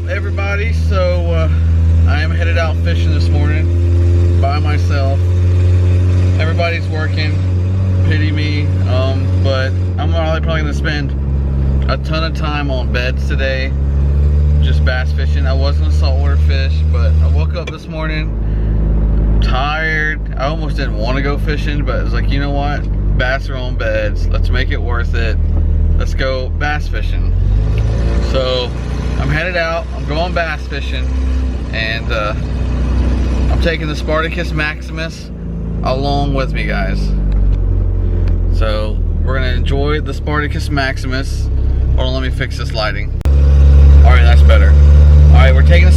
up, everybody? So I am headed out fishing this morning by myself. Everybody's working, pity me, but I'm probably gonna spend a ton of time on beds today, just bass fishing. I was gonna saltwater fish, but I woke up this morning tired. I almost didn't want to go fishing, but I was like, you know what, bass are on beds, let's make it worth it. Let's go bass fishing. So I'm headed out, I'm going bass fishing, and I'm taking the Spartacus Maximus along with me, guys. So we're gonna enjoy the Spartacus Maximus. Hold on, let me fix this lighting. All right, that's better. All right, we're taking the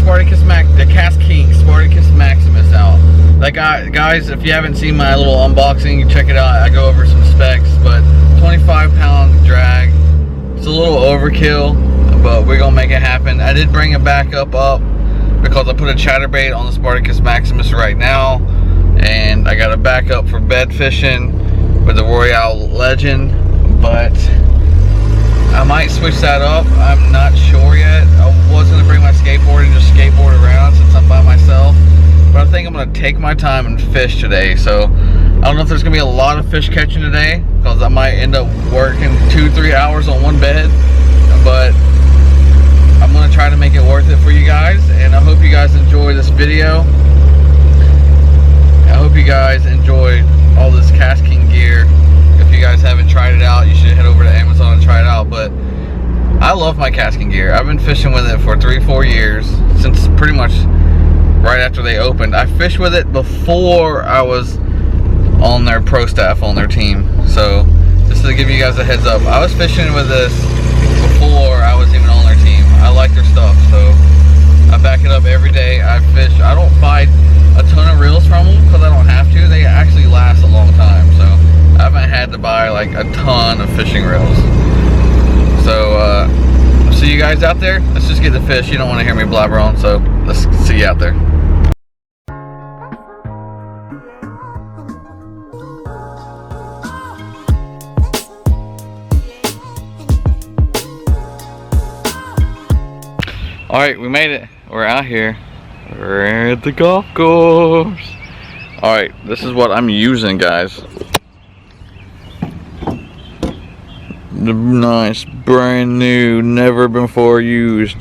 KastKing Spartacus Maximus out. That guy, guys, if you haven't seen my little unboxing, check it out. I go over some specs, but 25-pound drag. It's a little overkill, but we're gonna make it happen. I did bring a backup up because I put a chatterbait on the Spartacus Maximus right now, and I got a backup for bed fishing with the Royale Legend, but I might switch that up. I'm not sure yet. I was gonna bring my skateboard and just skateboard around since I'm by myself, but I think I'm gonna take my time and fish today. So I don't know if there's gonna be a lot of fish catching today, because I might end up working 2-3 hours on one bed, but I'm gonna try to make it worth it for you guys, and I hope you guys enjoy this video. I hope you guys enjoy all this KastKing gear. If you guys haven't tried it out, you should head over to Amazon and try it out. But I love my KastKing gear. I've been fishing with it for 3-4 years, since pretty much right after they opened. I fished with it before I was on their pro staff on their team. So just to give you guys a heads up, I was fishing with this before I was even on their team. I like their stuff, so I back it up every day. I fish. I don't buy a ton of reels from them because I don't have to. They actually last a long time, so I haven't had to buy like a ton of fishing reels. So see you guys out there. Let's just get the fish. You don't want to hear me blabber on, so let's see you out there. All right, we made it. We're out here. We're at the golf course. All right, this is what I'm using, guys. The nice, brand new, never before used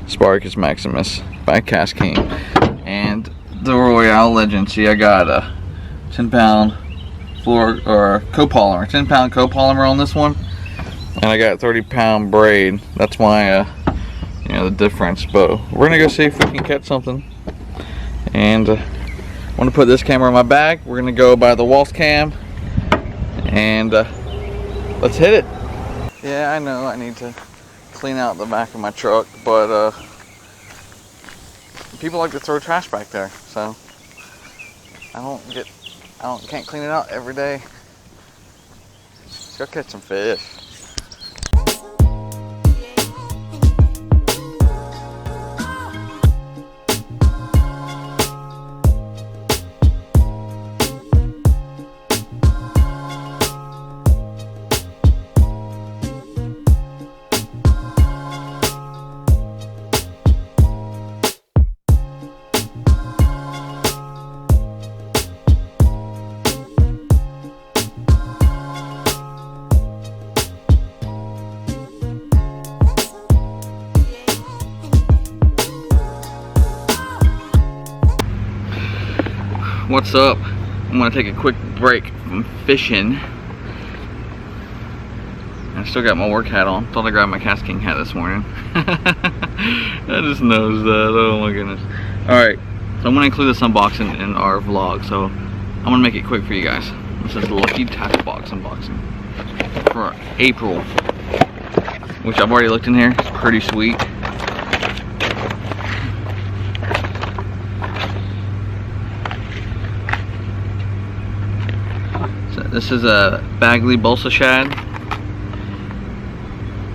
Spartacus Maximus by KastKing, and the Royale Legend. See, I got a 10-pound copolymer, 10-pound copolymer on this one, and I got 30-pound braid. That's my you know, the difference. But we're gonna go see if we can catch something, and I'm gonna put this camera in my bag. We're gonna go by the WaspCam, and let's hit it. Yeah, I know I need to clean out the back of my truck, but people like to throw trash back there, so can't clean it out every day. Let's go catch some fish. What's up? I'm gonna take a quick break from fishing. I still got my work hat on. Thought I grabbed my KastKing hat this morning. I just noticed that. Oh my goodness. Alright, so I'm gonna include this unboxing in our vlog, so I'm gonna make it quick for you guys. This is the Lucky Tackle Box unboxing for April, which I've already looked in here. It's pretty sweet. This is a Bagley Balsa Shad.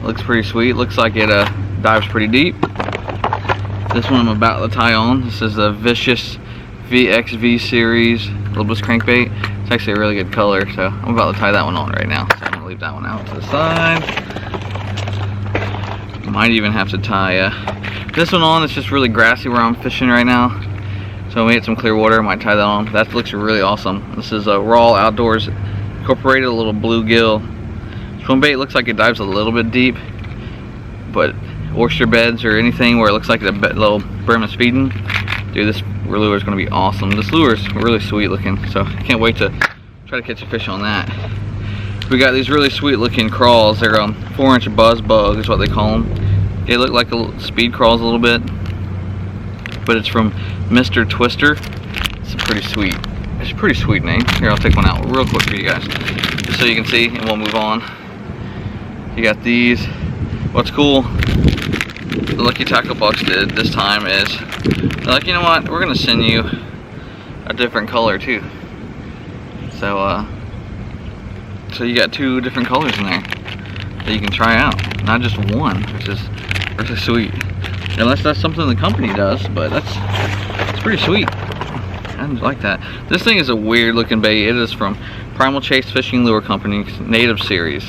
Looks pretty sweet. Looks like it dives pretty deep. This one I'm about to tie on. This is a Vicious VXV series Littlebus crankbait. It's actually a really good color, so I'm about to tie that one on right now. So I'm gonna leave that one out to the side. Might even have to tie this one on. It's just really grassy where I'm fishing right now. So we hit some clear water, might tie that on. That looks really awesome. This is a Raw Outdoors Incorporated, a little bluegill swim bait. Looks like it dives a little bit deep, but oyster beds or anything where it looks like the little brim is feeding, dude, this lure is going to be awesome. This lure is really sweet looking, so I can't wait to try to catch a fish on that. We got these really sweet looking crawls. They're 4-inch buzz bug is what they call them. They look like a speed crawls a little bit, but it's from Mr. Twister. It's a pretty sweet name. Here, I'll take one out real quick for you guys, just so you can see, and we'll move on. You got these. What's cool, the Lucky Tackle Box did this time is, they're like, you know what, we're gonna send you a different color too. So so you got 2 different colors in there that you can try out, not just one, which is sweet. Unless that's something the company does, but it's pretty sweet. I like that. This thing is a weird looking bait. It is from Primal Chase Fishing Lure Company's Native Series.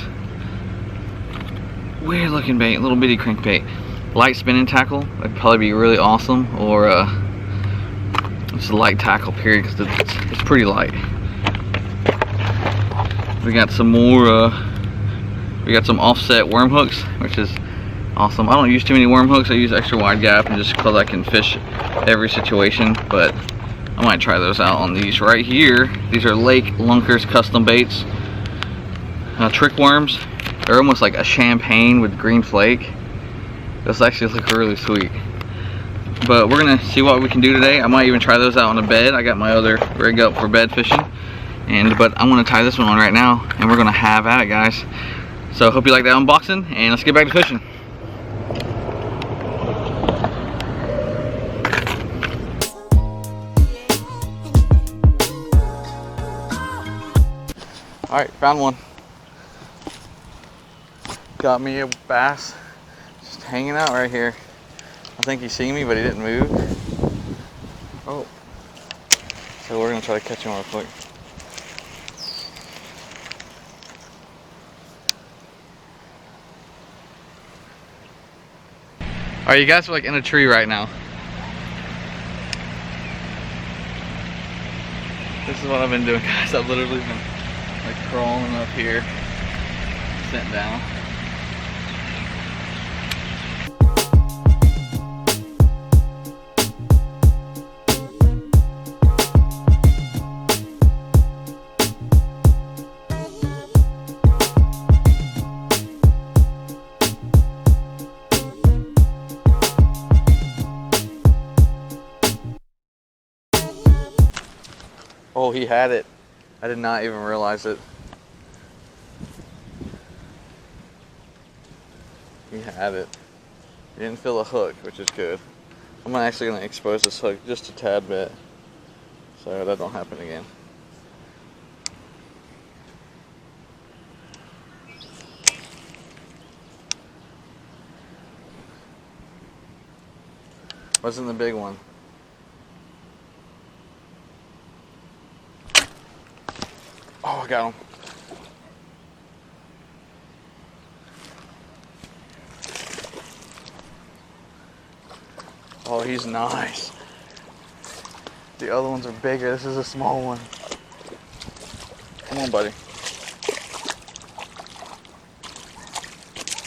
Weird looking bait, little bitty crankbait. Light spinning tackle, that'd probably be really awesome, or just a light tackle period, because it's pretty light. We got some more, we got some offset worm hooks, which is awesome. I don't use too many worm hooks. I use extra wide gap and just because I can fish every situation, but I might try those out on these right here. These are Lake Lunkers custom baits, trick worms. They're almost like a champagne with green flake. Those actually look really sweet. But we're gonna see what we can do today. I might even try those out on a bed. I got my other rig up for bed fishing, but I'm gonna tie this one on right now, and we're gonna have at it, guys. So hope you like that unboxing, and let's get back to fishing. All right, found one. Got me a bass, just hanging out right here. I think he's seen me, but he didn't move. Oh, so we're gonna try to catch him real quick. All right, you guys are like in a tree right now. This is what I've been doing, guys. I've literally been like crawling up here, sitting down. Oh, he had it. I did not even realize it. He had it. He didn't feel a hook, which is good. I'm actually going to expose this hook just a tad bit, so that don't happen again. Wasn't the big one. Oh, I got him. Oh, he's nice. The other ones are bigger. This is a small one. Come on, buddy.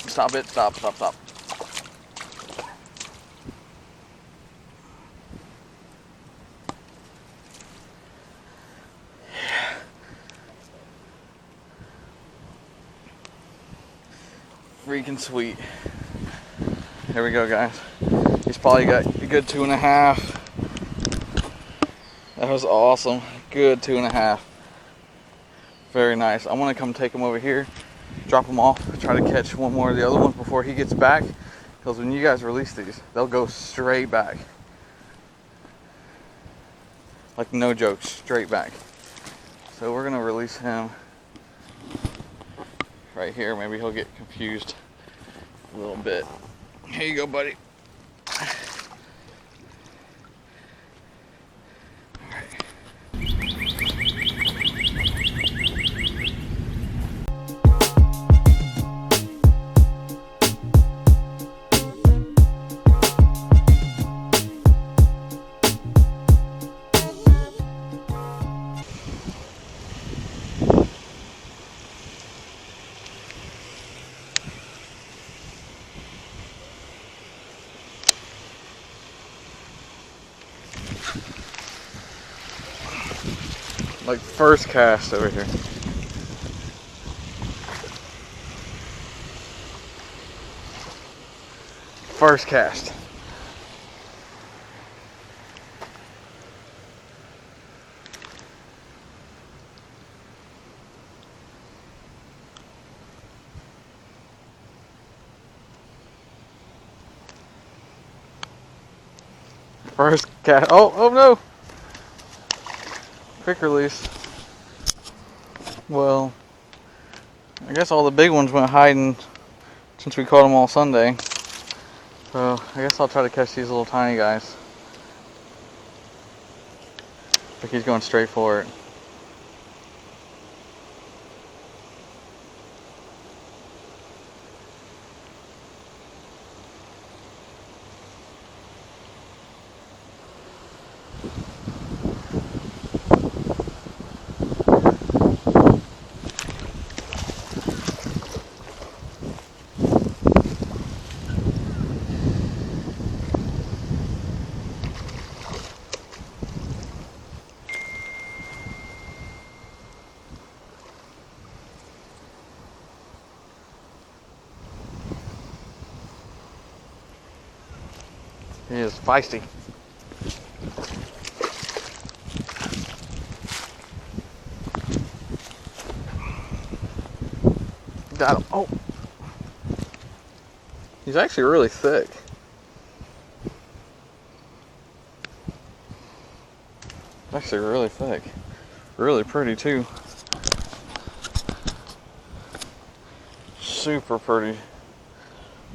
Stop it. Stop, stop, stop. Freaking sweet. Here we go, guys. He's probably got a good 2.5. That was awesome. Good 2.5. Very nice. I'm gonna come take him over here, drop him off, try to catch one more of the other ones before he gets back, because when you guys release these, they'll go straight back. Like, no joke, straight back. So we're gonna release him right here. Maybe he'll get confused a little bit. Here you go, buddy. Like first cast over here. First cast. First cast. Oh no! Quick release. Well, I guess all the big ones went hiding since we caught them all Sunday. So I guess I'll try to catch these little tiny guys. Like he's going straight for it. He is feisty. Got him. Oh. He's actually really thick. Actually really thick. Really pretty too. Super pretty.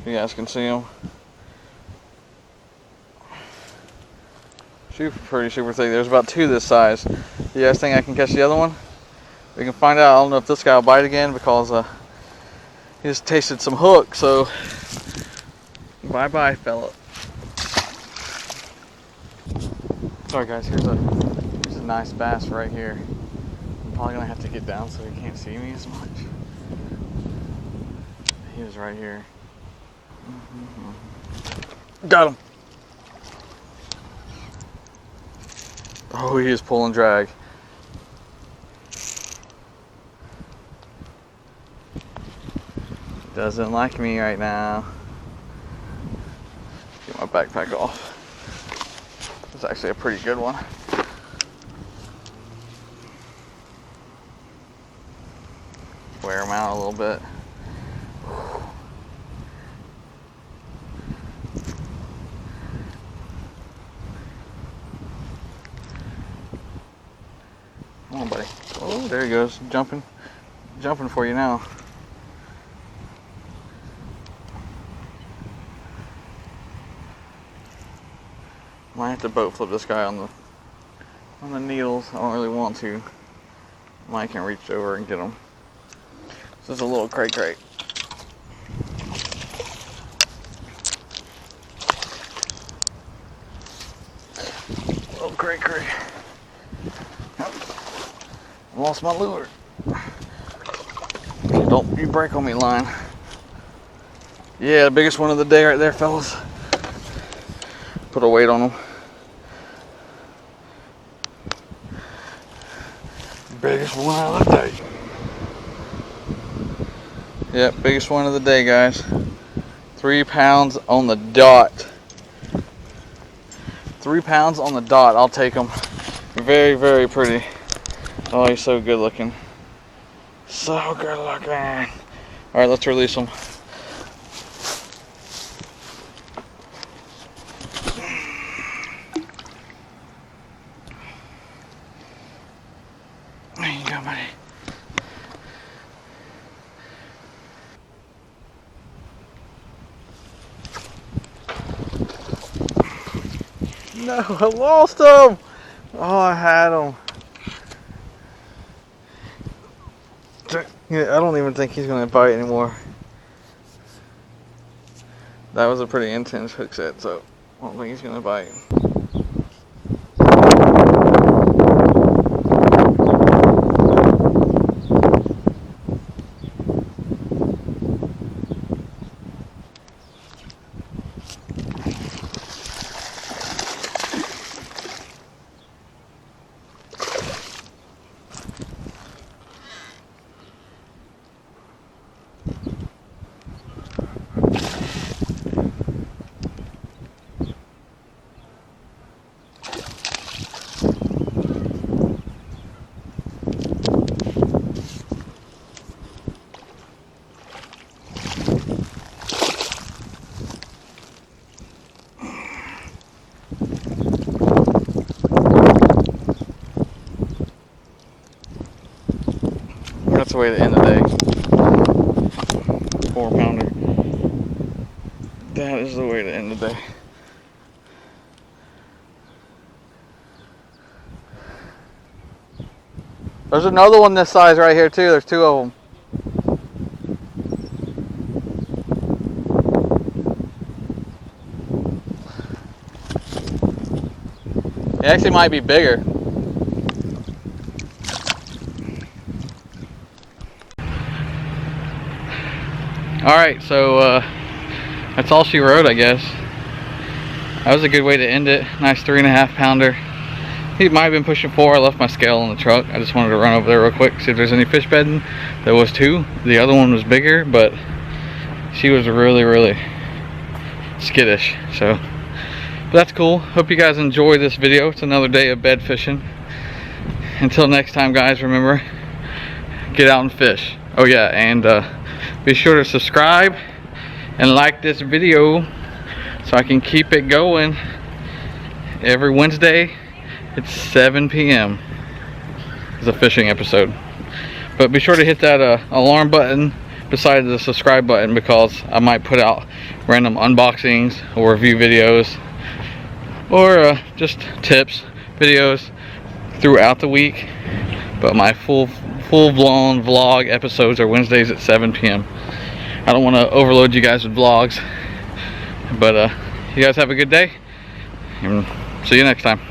You guys can see him. Super pretty, super thick. There's about two this size. You guys think I can catch the other one? We can find out. I don't know if this guy will bite again because he just tasted some hook. So bye-bye, fella. Sorry guys, here's a nice bass right here. I'm probably gonna have to get down so he can't see me as much. He was right here. Got him. Oh, he is pulling drag. Doesn't like me right now. Get my backpack off. It's actually a pretty good one. Wear him out a little bit. Come on, buddy. Oh, there he goes. Jumping for you now. Might have to boat flip this guy on the needles. I don't really want to. Mike can reach over and get him. This is a little crate. Little crate. Lost my lure. Don't you break on me, line. Yeah, the biggest one of the day right there, fellas. Put a weight on him. Biggest one of the day. Yep, biggest one of the day, guys. 3 pounds on the dot. 3 pounds on the dot. I'll take him. Very, very pretty. Oh, he's so good looking. So good looking. All right, let's release him. There you go, buddy. No, I lost him. Oh, I had him. Yeah, I don't even think he's gonna bite anymore. That was a pretty intense hook set, so I don't think he's gonna bite. That's the way to end the day. 4-pounder. That is the way to end the day. There's another one this size right here too. There's 2 of them. It actually might be bigger. Alright, so that's all she wrote, I guess. That was a good way to end it. Nice 3.5-pounder. He might have been pushing 4. I left my scale in the truck. I just wanted to run over there real quick, see if there's any fish bedding. There was 2. The other one was bigger, but she was really, really skittish. So, but that's cool. Hope you guys enjoy this video. It's another day of bed fishing. Until next time, guys, remember, get out and fish. Oh yeah, and be sure to subscribe and like this video so I can keep it going. Every Wednesday at 7 p.m. is a fishing episode. But be sure to hit that alarm button beside the subscribe button, because I might put out random unboxings or review videos or just tips videos throughout the week. But my full-blown vlog episodes are Wednesdays at 7 p.m. I don't want to overload you guys with vlogs, but you guys have a good day, and see you next time.